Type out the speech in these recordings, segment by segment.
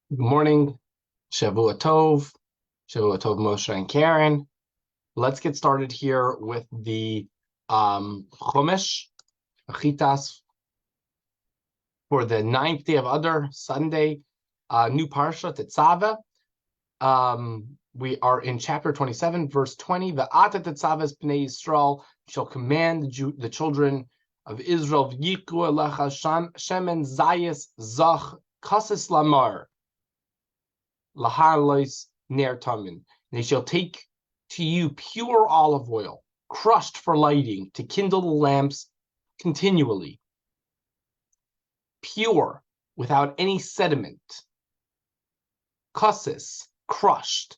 Good morning. Shavua Tov. Shavua Tov, Moshe and Karen. Let's get started here with the Chumash, Chitas, for the 9th day of Adar, Sunday, new Parsha, Tetzaveh. We are in chapter 27, verse 20. Ve'ata Tetzaves Bnei Yisrael shall command the children of Israel, V'yikru elecha shemen zayis zach kasis lamar. Laharlois ner tamin. They shall take to you pure olive oil, crushed for lighting, to kindle the lamps continually. Pure, without any sediment. Kasis, crushed.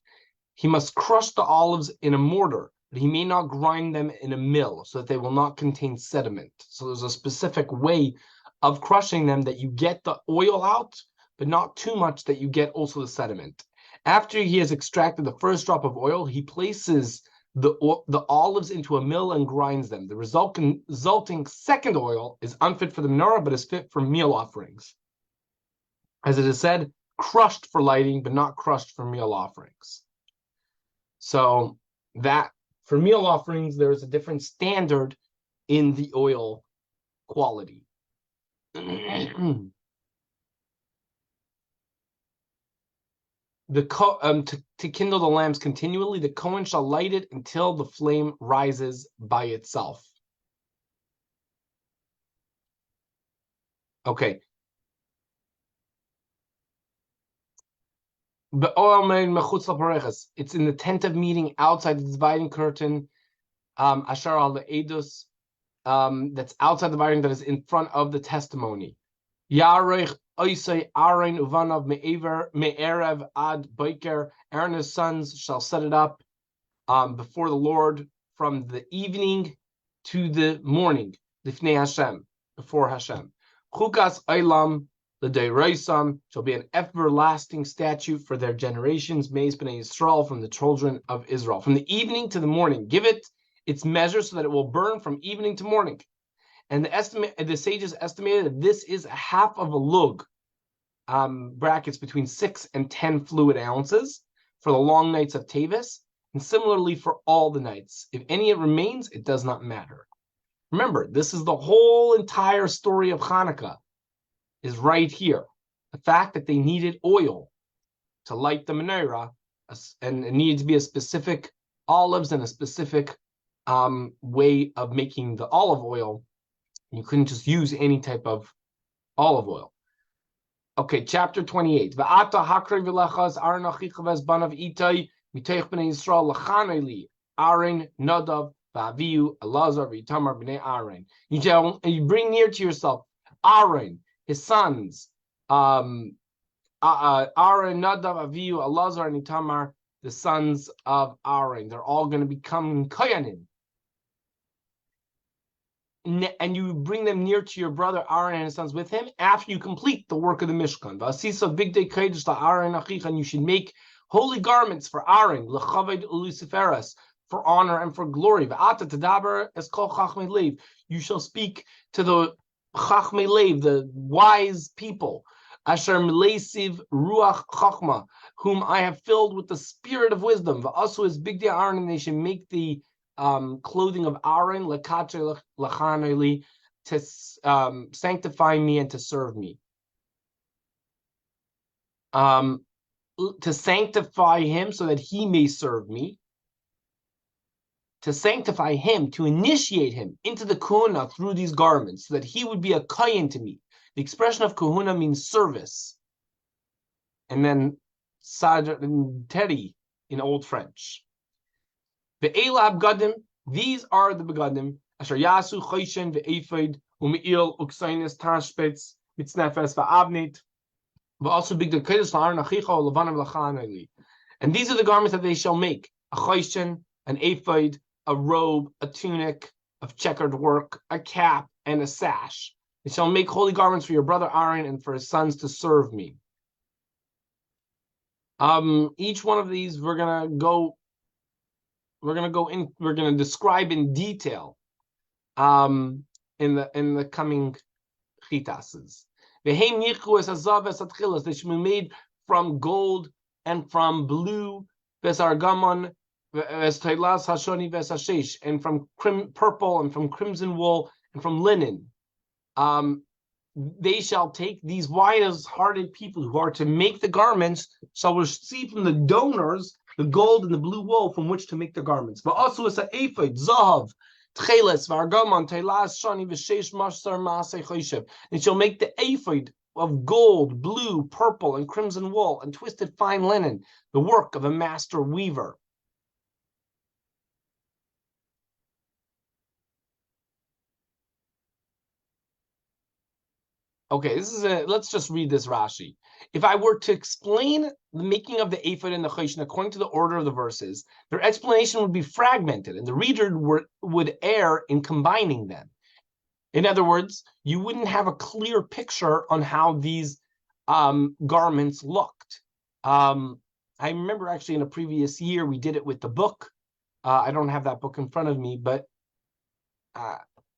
He must crush the olives in a mortar, but he may not grind them in a mill, so that they will not contain sediment. So there's a specific way of crushing them that you get the oil out, but not too much that you get also the sediment. After he has extracted the first drop of oil, he places the olives into a mill and grinds them. The resulting second oil is unfit for the menorah, but is fit for meal offerings. As it is said, crushed for lighting, but not crushed for meal offerings. So that for meal offerings, there is a different standard in the oil quality. To kindle the lamps continually, the Kohen shall light it until the flame rises by itself. Okay. It's in the tent of meeting outside the dividing curtain, Asher al Edus, that's outside the dividing, that is in front of the testimony. Yarech Oisei Aaron Uvanav Me'erev Ad Boker. Aaron and his sons shall set it up before the Lord from the evening to the morning, Lifnei Hashem, before Hashem. Chukas Eilam L'Deiraisam shall be an everlasting statute for their generations, Meis Bnei Yisrael, from the children of Israel. From the evening to the morning, give it its measure so that it will burn from evening to morning. And the sages estimated that this is a half of a lug, brackets between 6 and 10 fluid ounces for the long nights of Tavis, and similarly for all the nights. If any it remains, it does not matter. Remember, this is the whole entire story of Hanukkah, is right here. The fact that they needed oil to light the menorah, and it needed to be a specific olives and a specific way of making the olive oil. You couldn't just use any type of olive oil. Okay, chapter 28. V'ata hakri v'lechas Aaron achicha v'ezbanav itai miteich b'nei Yisrael l'chaneli Aaron Nadav v'aviu Elazar v'Itamar b'nei Aaron. You bring near to yourself Aaron, his sons, Aaron Nadav Aviu Elazar and Itamar, the sons of Aaron. They're all going to become koyanim. And you bring them near to your brother Aaron and his sons with him after you complete the work of the Mishkan. V'asisa big day kodesh Aaron achicha, and you should make holy garments for Aaron, l'chaved u'luciferas, for honor and for glory. V'ata tadaber es kol chachmei leiv, you shall speak to the chachmei leiv, the wise people. Asher milesiv ruach chachma, whom I have filled with the spirit of wisdom. V'asu is big day Aaron, and they should make the clothing of Aaron, to sanctify me and to serve me. To sanctify him so that he may serve me. To sanctify him, to initiate him into the kahuna through these garments, so that he would be a kohen to me. The expression of kahuna means service. And then teri in Old French. Ve'ela abgadim, these are the begadim. Asher yasu choishen ve'ephod u'me'il u'ksainis tashpetz mitznefes va'avnit va'asu bigdei kodesh la'aron achicha u'levanav l'chaneli. And these are the garments that they shall make: a choishen, an ephod, a robe, a tunic of checkered work, a cap, and a sash. They shall make holy garments for your brother Aaron and for his sons to serve me. Each one of these we're gonna describe in detail in the coming chitases. They should be made from gold and from blue, vesargamon, vestailas hashoni vesashesh, and from purple and from crimson wool and from linen. They shall take these wise-hearted people who are to make the garments, shall receive from the donors the gold and the blue wool from which to make the garments. But also it's an ephod, zahav, tcheles, vargamon, teilas, shani, v'sheish, mashsar, maaseh, choshev. And shall make the ephod of gold, blue, purple, and crimson wool, and twisted fine linen, the work of a master weaver. Okay, let's just read this Rashi. If I were to explain the making of the ephod and the choshen according to the order of the verses, their explanation would be fragmented, and the reader would err in combining them. In other words, you wouldn't have a clear picture on how these garments looked. I remember actually in a previous year, we did it with the book. I don't have that book in front of me, but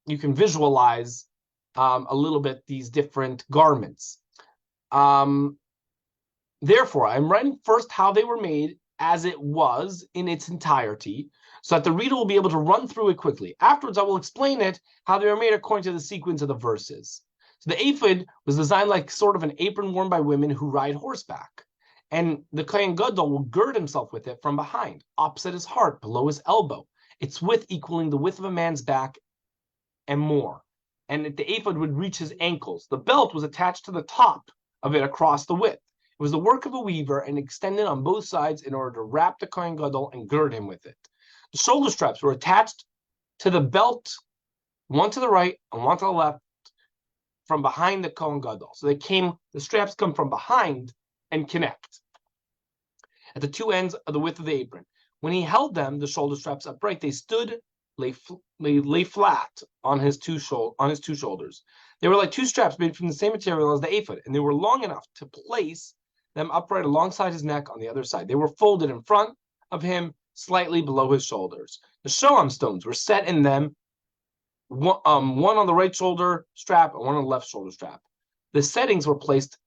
you can visualize a little bit these different garments. Therefore, I'm writing first how they were made as it was in its entirety, so that the reader will be able to run through it quickly. Afterwards, I will explain it, how they were made according to the sequence of the verses. So the ephod was designed like sort of an apron worn by women who ride horseback. And the Kohen Gadol will gird himself with it from behind, opposite his heart, below his elbow, its width equaling the width of a man's back and more. And the ephod would reach his ankles. The belt was attached to the top of it across the width. It was the work of a weaver and extended on both sides in order to wrap the Kohen Gadol and gird him with it. The shoulder straps were attached to the belt, one to the right and one to the left, from behind the Kohen Gadol. So the straps come from behind and connect at the two ends of the width of the apron. When he held them, the shoulder straps upright, they stood, lay flat on his two shoulders. They were like two straps made from the same material as the ephod, and they were long enough to place them upright alongside his neck on the other side. They were folded in front of him, slightly below his shoulders. The shoam stones were set in them, one on the right shoulder strap and one on the left shoulder strap. The settings were placed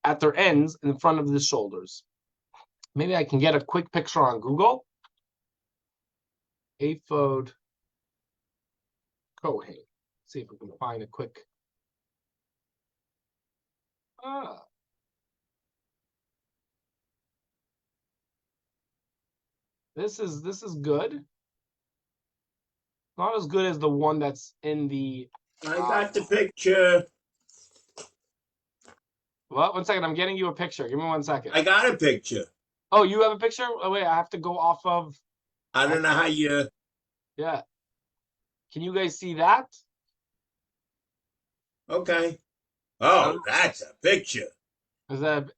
at their ends in front of the shoulders. Maybe I can get a quick picture on Google. Ephod Kohen. See if we can find a quick. This is good. Not as good as the one that's in the. I got the picture. Well, 1 second. I'm getting you a picture. Give me 1 second. I got a picture. Oh, you have a picture? Oh, wait, I have to go off of. I don't know how you. Yeah. Can you guys see that? Okay. Oh, that's a picture. Is that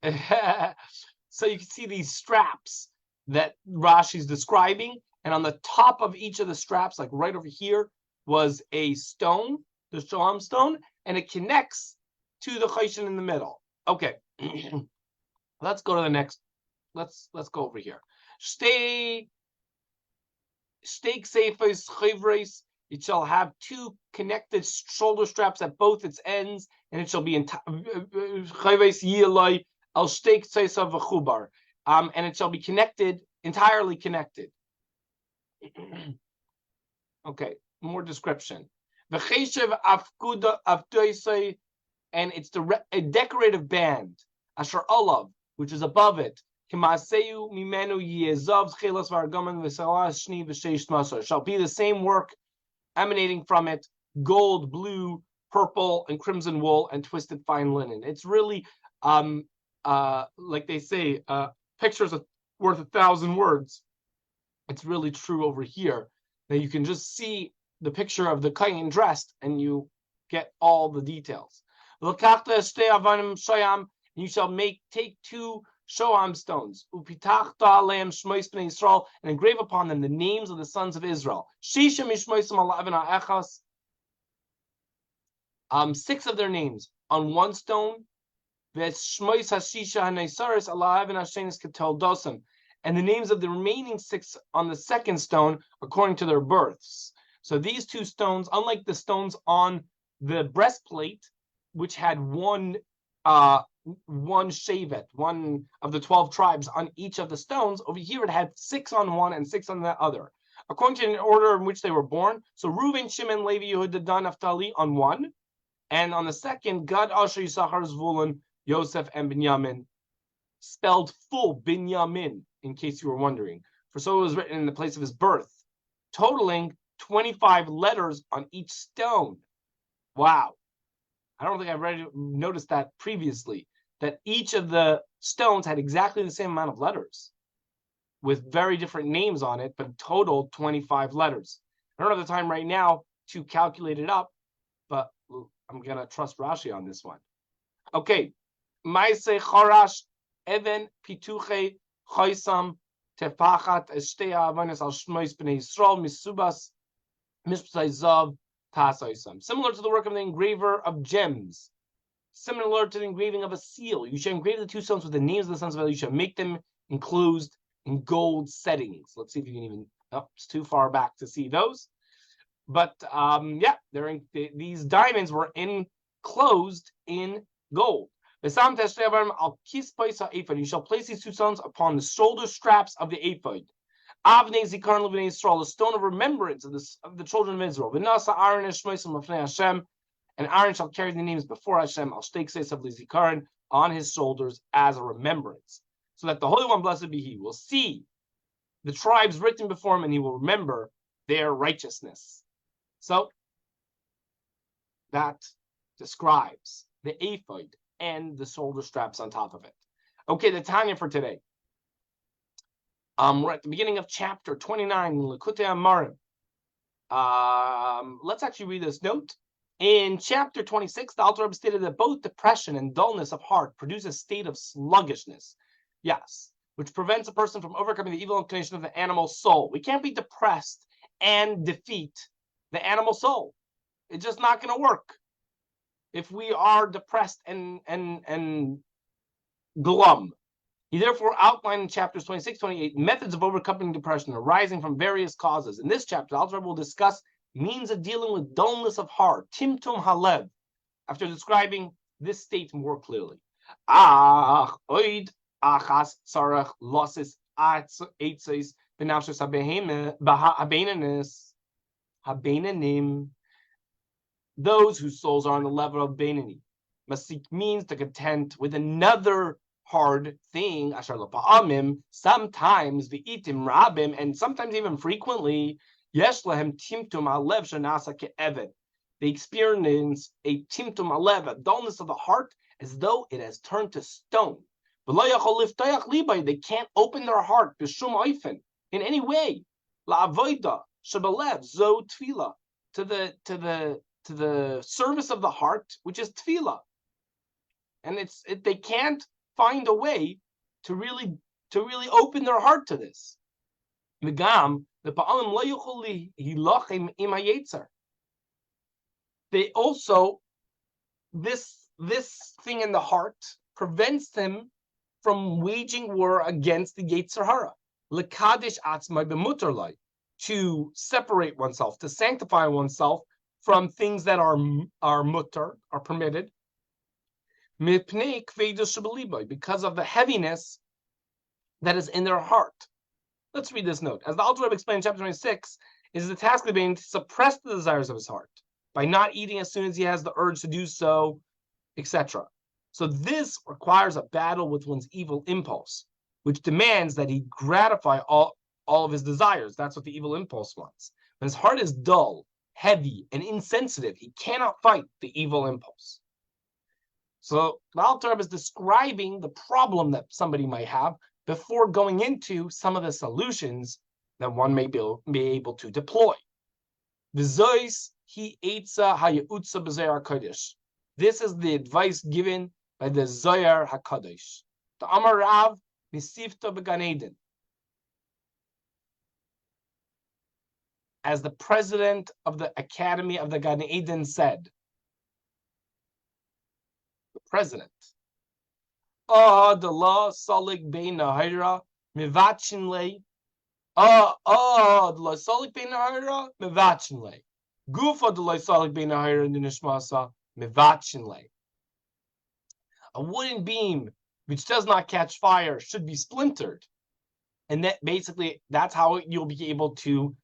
so you can see these straps that Rashi's describing, and on the top of each of the straps, like right over here, was a stone, the shoam stone, and it connects to the choshen in the middle. Okay. Let's go to the next. Let's go over here. Steak seifos chivres. It shall have two connected shoulder straps at both its ends, and it shall be and it shall be connected, entirely connected. Okay, more description. And it's a decorative band, asher olav, which is above it. Shall be the same work emanating from it, gold, blue, purple, and crimson wool, and twisted fine linen. It's really, like they say, pictures are worth 1,000 words. It's really true over here. Now you can just see the picture of the kohen dressed, and you get all the details. You shall take two shoam stones, and engrave upon them the names of the sons of Israel. 6 of their names on one stone, and the names of the remaining 6 on the second stone according to their births. So these two stones, unlike the stones on the breastplate, which had one one shevet, one of the 12 tribes on each of the stones. Over here, it had 6 on one and 6 on the other, according to the order in which they were born. So Reuben, Shimon, Levi, Yehuda, Dan, Naphtali on one, and on the second, Gad, Asher, Yisachar, Zvulun, Yosef, and Binyamin, spelled full Binyamin, in case you were wondering. For so it was written in the place of his birth, totaling 25 letters on each stone. Wow. I don't think I've noticed that previously, that each of the stones had exactly the same amount of letters with very different names on it, but total 25 letters. I don't have the time right now to calculate it up, but I'm going to trust Rashi on this one. Okay. Maaseh Charash, Even, Pituche, Choisam, Tefachat, Eshtei Avanis al Shmois Bnei Yisrael, Misubas, Mishpsai Zav, Tasoisam. Similar to the work of the engraver of gems, similar to the engraving of a seal. You should engrave the 2 stones with the names of the sons of Eli. You should make them enclosed in gold settings. Let's see if you can even. Oh, it's too far back to see those. But yeah, these diamonds were enclosed in gold. You shall place these 2 stones upon the shoulder straps of the ephod. Avnei Zikaron L'Bnei Yisrael, a stone of remembrance of the children of Israel. V'nasa Aaron Eshmoisem L'Fnei Hashem, and Aaron shall carry the names before Hashem al shteikses of Zikaron on his shoulders as a remembrance, so that the Holy One, blessed be He, will see the tribes written before him, and he will remember their righteousness. So that describes the ephod and the shoulder straps on top of it. Okay, the Tanya for today. We're at the beginning of chapter 29, Likutei Amarim. Let's actually read this note. In chapter 26, the Alter Rebbe stated that both depression and dullness of heart produce a state of sluggishness. Yes, which prevents a person from overcoming the evil inclination of the animal soul. We can't be depressed and defeat the animal soul. It's just not going to work. If we are depressed and glum. He therefore outlined in chapters 26, 28 methods of overcoming depression arising from various causes. In this chapter, Alter Rebbe will discuss means of dealing with dullness of heart, timtum halev, after describing this state more clearly. Oid achas sarach losis eitzes benafshus habeinanim. Those whose souls are on the level of Beinani. Masik means to contend with another hard thing, sometimes the itim rabim, and sometimes even frequently, yesh lahem timtum alev shenasa ke'eved. They experience a timtum alev, a dullness of the heart, as though it has turned to stone. They can't open their heart b'shum oifen, in any way. La'avoida shebalev zo tefillah, to the service of the heart, which is tefillah, and they can't find a way to really open their heart to this. They also, this thing in the heart prevents them from waging war against the Yetzer Hara. L'kadesh atzmai b'mutar, to separate oneself, to sanctify oneself from things that are mutar, are permitted, because of the heaviness that is in their heart. Let's read this note. As the Alter Rebbe explained in chapter 26, it is the task of being to suppress the desires of his heart by not eating as soon as he has the urge to do so, etc. So this requires a battle with one's evil impulse, which demands that he gratify all of his desires. That's what the evil impulse wants. When his heart is dull, heavy, and insensitive, he cannot fight the evil impulse. So the Alter Rebbe is describing the problem that somebody might have before going into some of the solutions that one may be able to deploy. This is the advice given by the Zohar HaKadosh. The Amar Rav Misifta B'Gan Eden. As the president of the Academy of the Gan Eden said, the president, the law Salik Bein Nahira Mivachinle, the law Salik Bein Nahira Mivachinle, Gufa the law Salik Bein Nahira Nishmasa Mivachinle. A wooden beam which does not catch fire should be splintered. And that basically, that's how you'll be able to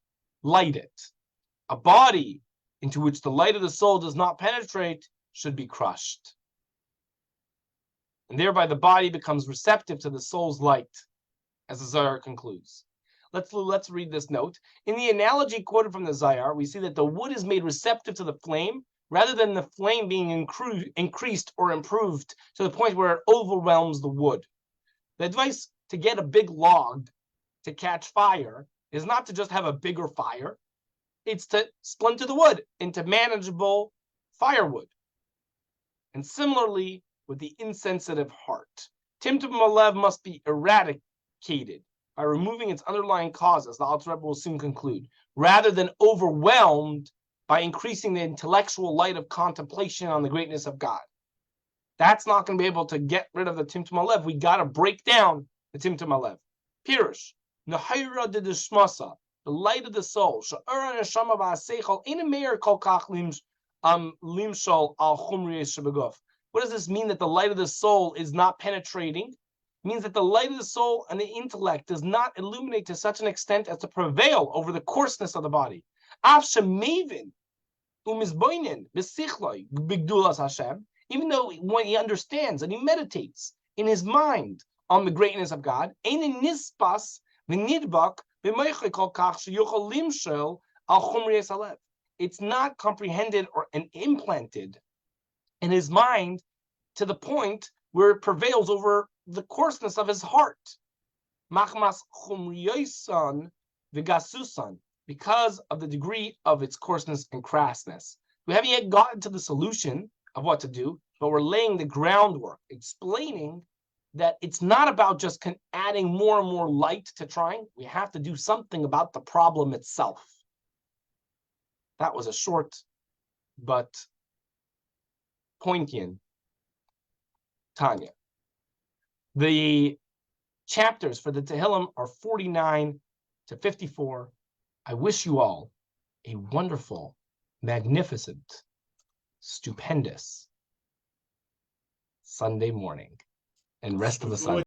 light it. A body into which the light of the soul does not penetrate should be crushed. And thereby the body becomes receptive to the soul's light, as the Zohar concludes. Let's read this note. In the analogy quoted from the Zohar, we see that the wood is made receptive to the flame rather than the flame being increased or improved to the point where it overwhelms the wood. The advice to get a big log to catch fire is not to just have a bigger fire, it's to splinter the wood into manageable firewood. And similarly with the insensitive heart, Timtum Alev must be eradicated by removing its underlying causes, the Alter Rebbe will soon conclude, rather than overwhelmed by increasing the intellectual light of contemplation on the greatness of God. That's not going to be able to get rid of the Timtum Alev. We got to break down the Timtum Alev. Pirush, Nahira de Dishmasa, the light of the soul. Sha'ara neshama v'aseichel ina meir kol kach limshal al chumri shebeguf. What does this mean that the light of the soul is not penetrating? It means that the light of the soul and the intellect does not illuminate to such an extent as to prevail over the coarseness of the body. Even though when he understands and he meditates in his mind on the greatness of God, it's not comprehended and implanted in his mind to the point where it prevails over the coarseness of his heart. Machmas chumriyosan v'gasusan, because of the degree of its coarseness and crassness. We haven't yet gotten to the solution of what to do, but we're laying the groundwork, explaining that it's not about just adding more and more light to trying. We have to do something about the problem itself. That was a short but poignant Tanya. The chapters for the Tehillim are 49 to 54. I wish you all a wonderful, magnificent, stupendous Sunday morning and rest of the Sunday.